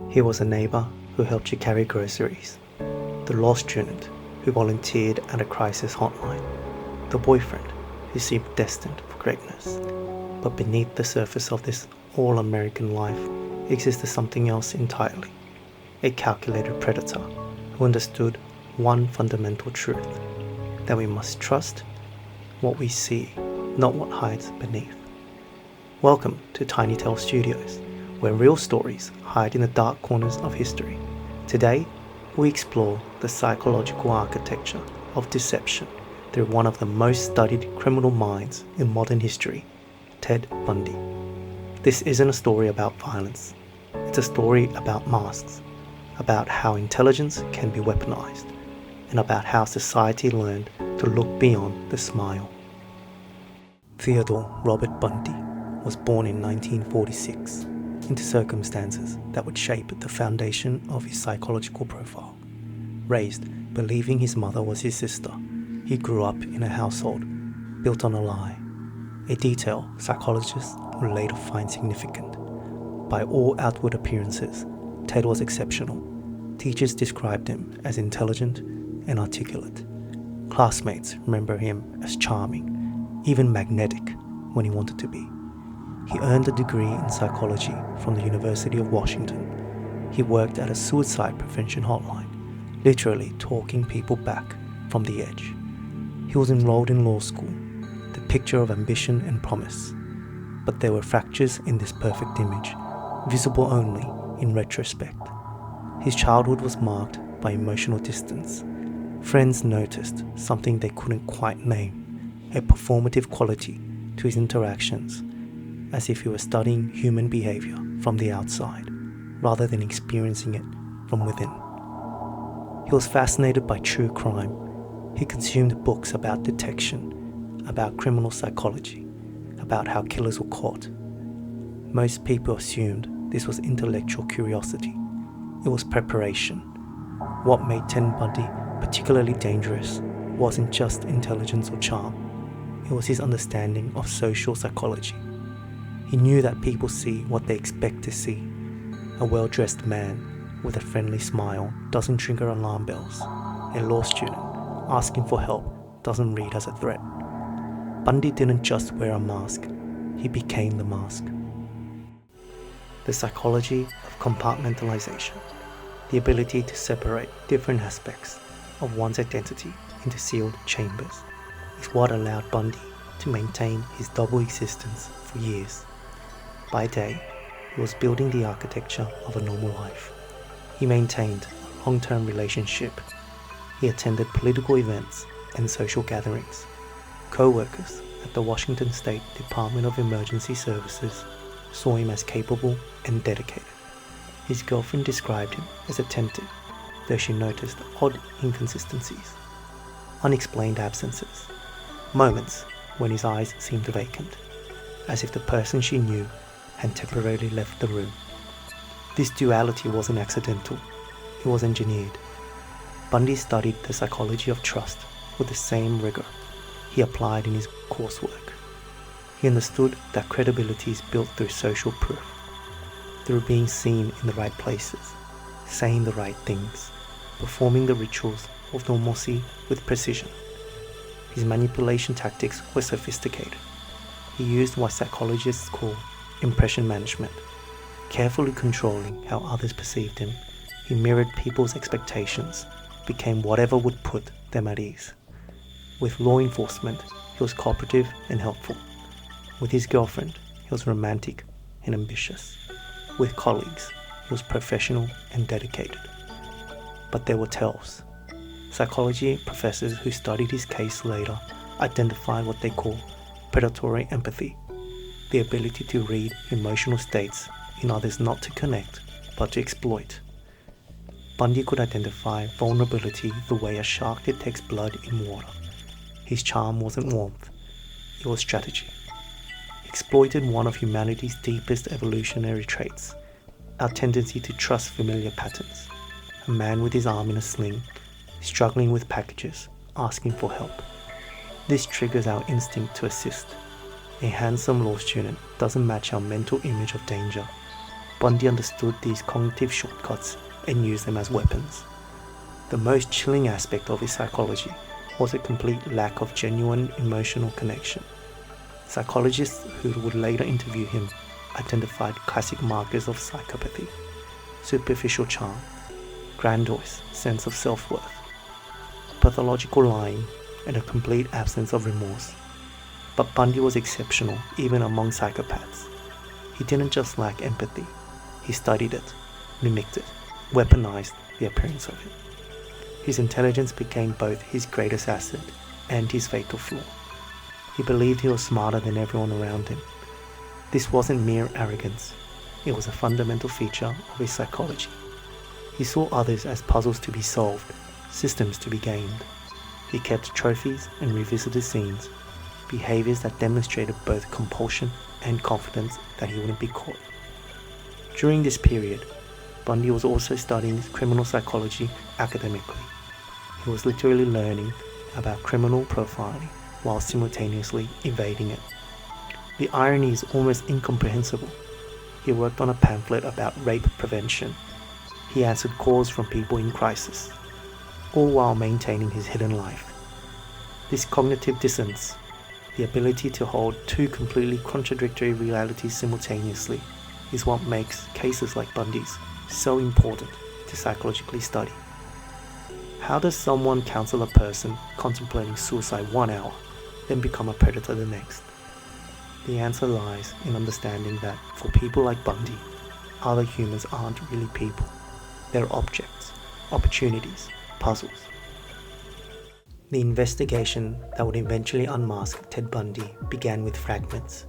He was a neighbor who helped you carry groceries, the law student who volunteered at a crisis hotline, the boyfriend who seemed destined for greatness. But beneath the surface of this all-American life existed something else entirely, a calculated predator who understood one fundamental truth, that we must trust what we see, not what hides beneath. Welcome to Tiny Tale Studios, where real stories hide in the dark corners of history. Today, we explore the psychological architecture of deception through one of the most studied criminal minds in modern history, Ted Bundy. This isn't a story about violence. It's a story about masks, about how intelligence can be weaponized, and about how society learned to look beyond the smile. Theodore Robert Bundy was born in 1946 into circumstances that would shape the foundation of his psychological profile. Raised believing his mother was his sister, he grew up in a household built on a lie, a detail psychologists would later find significant. By all outward appearances, Ted was exceptional. Teachers described him as intelligent and articulate. Classmates remember him as charming, even magnetic when he wanted to be. He earned a degree in psychology from the University of Washington. He worked at a suicide prevention hotline, literally talking people back from the edge. He was enrolled in law school, the picture of ambition and promise. But there were fractures in this perfect image, visible only in retrospect. His childhood was marked by emotional distance. Friends noticed something they couldn't quite name, a performative quality to his interactions, as if he were studying human behavior from the outside, rather than experiencing it from within. He was fascinated by true crime. He consumed books about detection, about criminal psychology, about how killers were caught. Most people assumed this was intellectual curiosity. It was preparation. What made Ted Bundy particularly dangerous wasn't just intelligence or charm. It was his understanding of social psychology. He knew that people see what they expect to see. A well-dressed man with a friendly smile doesn't trigger alarm bells. A law student asking for help doesn't read as a threat. Bundy didn't just wear a mask, he became the mask. The psychology of compartmentalization, the ability to separate different aspects of one's identity into sealed chambers, is what allowed Bundy to maintain his double existence for years. By day, he was building the architecture of a normal life. He maintained a long-term relationship. He attended political events and social gatherings. Co-workers at the Washington State Department of Emergency Services saw him as capable and dedicated. His girlfriend described him as attentive, though she noticed odd inconsistencies, unexplained absences, moments when his eyes seemed vacant, as if the person she knew had temporarily left the room. This duality wasn't accidental, it was engineered. Bundy studied the psychology of trust with the same rigor he applied in his coursework. He understood that credibility is built through social proof, through being seen in the right places, saying the right things, performing the rituals of normalcy with precision. His manipulation tactics were sophisticated. He used what psychologists call impression management. Carefully controlling how others perceived him, he mirrored people's expectations, became whatever would put them at ease. With law enforcement, he was cooperative and helpful. With his girlfriend, he was romantic and ambitious. With colleagues, he was professional and dedicated. But there were tells. Psychology professors who studied his case later identified what they call predatory empathy, the ability to read emotional states in others, not to connect, but to exploit. Bundy could identify vulnerability the way a shark detects blood in water. His charm wasn't warmth, it was strategy. He exploited one of humanity's deepest evolutionary traits, our tendency to trust familiar patterns. A man with his arm in a sling, struggling with packages, asking for help. This triggers our instinct to assist. A handsome law student doesn't match our mental image of danger. Bundy understood these cognitive shortcuts and used them as weapons. The most chilling aspect of his psychology was a complete lack of genuine emotional connection. Psychologists who would later interview him identified classic markers of psychopathy: superficial charm, grandiose sense of self-worth, pathological lying, and a complete absence of remorse. But Bundy was exceptional even among psychopaths. He didn't just lack empathy, he studied it, mimicked it, weaponized the appearance of it. His intelligence became both his greatest asset and his fatal flaw. He believed he was smarter than everyone around him. This wasn't mere arrogance, it was a fundamental feature of his psychology. He saw others as puzzles to be solved, systems to be gained. He kept trophies and revisited scenes, behaviors that demonstrated both compulsion and confidence that he wouldn't be caught. During this period, Bundy was also studying criminal psychology academically. He was literally learning about criminal profiling while simultaneously evading it. The irony is almost incomprehensible. He worked on a pamphlet about rape prevention. He answered calls from people in crisis, all while maintaining his hidden life. This cognitive dissonance, the ability to hold two completely contradictory realities simultaneously, is what makes cases like Bundy's so important to psychologically study. How does someone counsel a person contemplating suicide 1 hour, then become a predator the next? The answer lies in understanding that for people like Bundy, other humans aren't really people. They're objects, opportunities, puzzles. The investigation that would eventually unmask Ted Bundy began with fragments,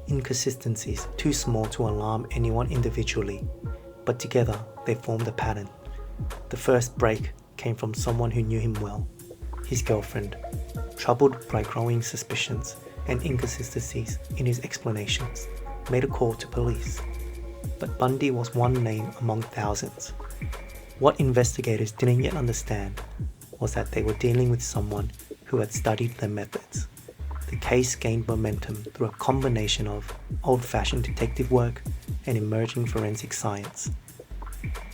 inconsistencies too small to alarm anyone individually, but together they formed a pattern. The first break came from someone who knew him well, his girlfriend, troubled by growing suspicions and inconsistencies in his explanations, made a call to police. But Bundy was one name among thousands. What investigators didn't yet understand was that they were dealing with someone who had studied their methods. The case gained momentum through a combination of old-fashioned detective work and emerging forensic science.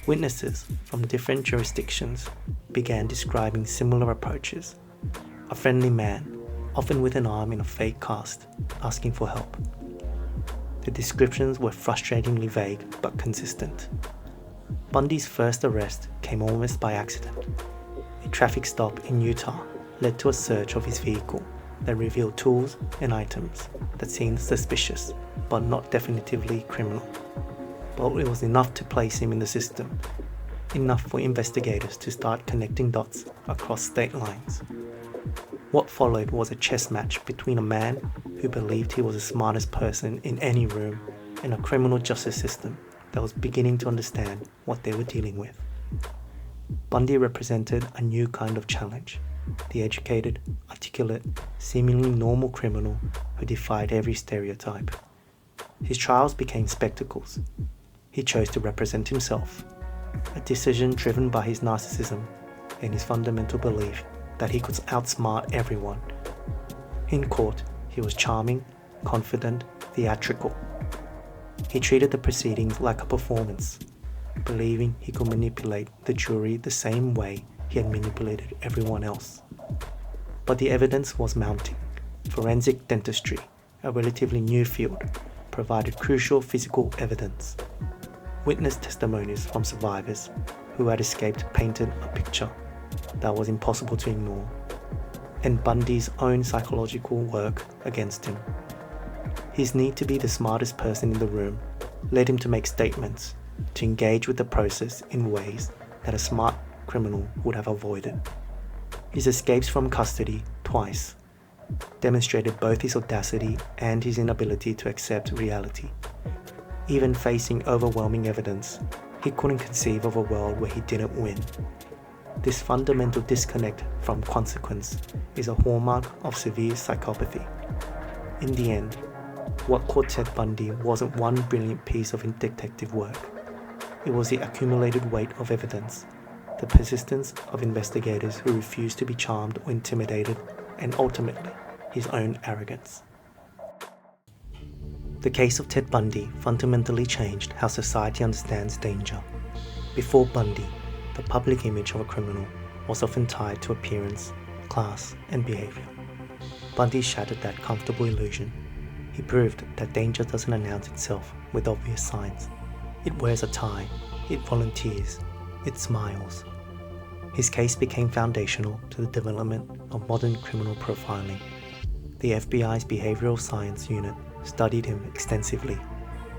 Witnesses from different jurisdictions began describing similar approaches. A friendly man, often with an arm in a fake cast, asking for help. The descriptions were frustratingly vague but consistent. Bundy's first arrest came almost by accident. A traffic stop in Utah led to a search of his vehicle that revealed tools and items that seemed suspicious but not definitively criminal. But it was enough to place him in the system, enough for investigators to start connecting dots across state lines. What followed was a chess match between a man who believed he was the smartest person in any room and a criminal justice system that was beginning to understand what they were dealing with. Bundy represented a new kind of challenge, the educated, articulate, seemingly normal criminal who defied every stereotype. His trials became spectacles. He chose to represent himself, a decision driven by his narcissism and his fundamental belief that he could outsmart everyone. In court, he was charming, confident, theatrical. He treated the proceedings like a performance, believing he could manipulate the jury the same way he had manipulated everyone else. But the evidence was mounting. Forensic dentistry, a relatively new field, provided crucial physical evidence. Witness testimonies from survivors who had escaped painted a picture that was impossible to ignore, and Bundy's own psychological work against him. His need to be the smartest person in the room led him to make statements, to engage with the process in ways that a smart criminal would have avoided. His escapes from custody twice demonstrated both his audacity and his inability to accept reality. Even facing overwhelming evidence, he couldn't conceive of a world where he didn't win. This fundamental disconnect from consequence is a hallmark of severe psychopathy. In the end, what caught Ted Bundy wasn't one brilliant piece of detective work. It was the accumulated weight of evidence, the persistence of investigators who refused to be charmed or intimidated, and ultimately, his own arrogance. The case of Ted Bundy fundamentally changed how society understands danger. Before Bundy, the public image of a criminal was often tied to appearance, class, and behavior. Bundy shattered that comfortable illusion. He proved that danger doesn't announce itself with obvious signs. It wears a tie, it volunteers, it smiles. His case became foundational to the development of modern criminal profiling. The FBI's behavioral science unit studied him extensively,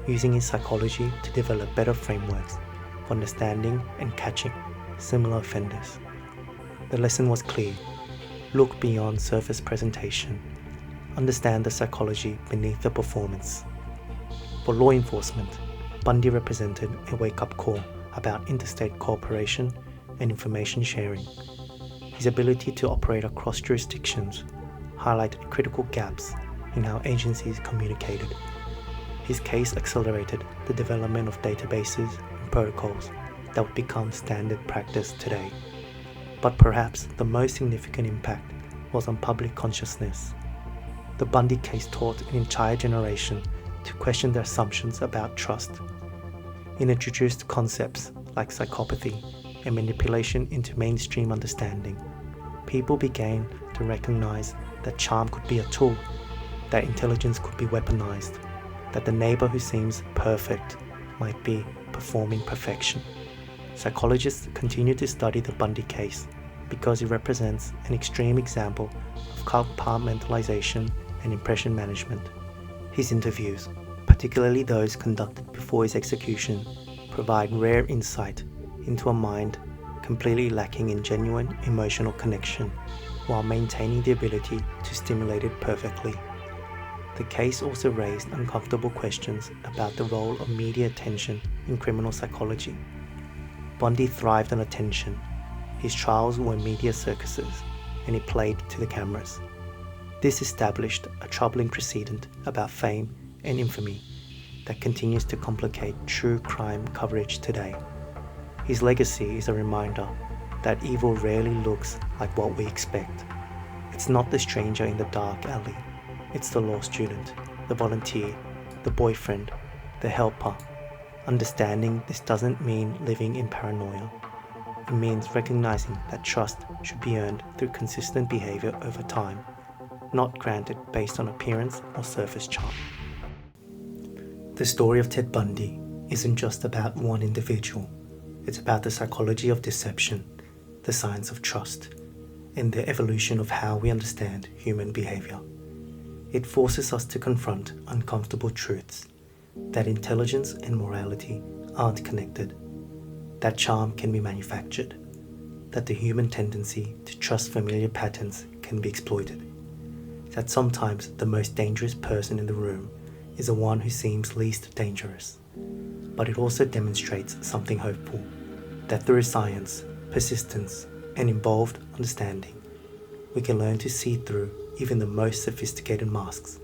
using his psychology to develop better frameworks for understanding and catching similar offenders. The lesson was clear: look beyond surface presentation, understand the psychology beneath the performance. For law enforcement, Bundy represented a wake-up call about interstate cooperation and information sharing. His ability to operate across jurisdictions highlighted critical gaps in how agencies communicated. His case accelerated the development of databases and protocols that would become standard practice today. But perhaps the most significant impact was on public consciousness. The Bundy case taught an entire generation to question their assumptions about trust. It introduced concepts like psychopathy and manipulation into mainstream understanding. People began to recognize that charm could be a tool, that intelligence could be weaponized, that the neighbor who seems perfect might be performing perfection. Psychologists continue to study the Bundy case because it represents an extreme example of compartmentalization and impression management. His interviews, particularly those conducted before his execution, provide rare insight into a mind completely lacking in genuine emotional connection while maintaining the ability to stimulate it perfectly. The case also raised uncomfortable questions about the role of media attention in criminal psychology. Bundy thrived on attention. His trials were media circuses, and he played to the cameras. This established a troubling precedent about fame and infamy that continues to complicate true crime coverage today. His legacy is a reminder that evil rarely looks like what we expect. It's not the stranger in the dark alley. It's the law student, the volunteer, the boyfriend, the helper. Understanding this doesn't mean living in paranoia. It means recognizing that trust should be earned through consistent behavior over time, not granted based on appearance or surface charm. The story of Ted Bundy isn't just about one individual. It's about the psychology of deception, the science of trust, and the evolution of how we understand human behavior. It forces us to confront uncomfortable truths, that intelligence and morality aren't connected, that charm can be manufactured, that the human tendency to trust familiar patterns can be exploited, that sometimes the most dangerous person in the room is the one who seems least dangerous. But it also demonstrates something hopeful, that through science, persistence, and involved understanding, we can learn to see through even the most sophisticated masks,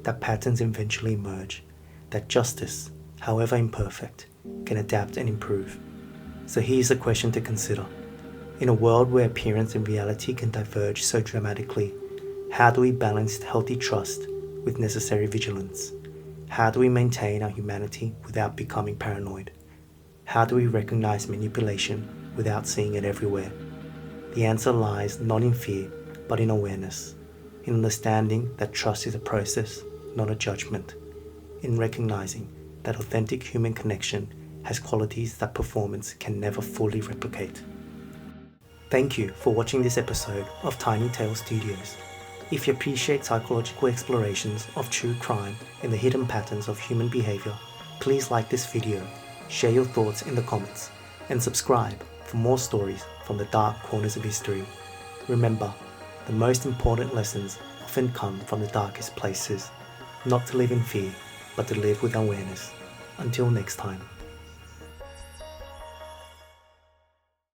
that patterns eventually emerge, that justice, however imperfect, can adapt and improve. So here's a question to consider. In a world where appearance and reality can diverge so dramatically, how do we balance healthy trust with necessary vigilance? How do we maintain our humanity without becoming paranoid? How do we recognize manipulation without seeing it everywhere? The answer lies not in fear, but in awareness, in understanding that trust is a process, not a judgment, in recognizing that authentic human connection has qualities that performance can never fully replicate. Thank you for watching this episode of Tiny Tale Studios. If you appreciate psychological explorations of true crime and the hidden patterns of human behavior, please like this video, share your thoughts in the comments, and subscribe for more stories from the dark corners of history. Remember, the most important lessons often come from the darkest places. Not to live in fear, but to live with awareness. Until next time.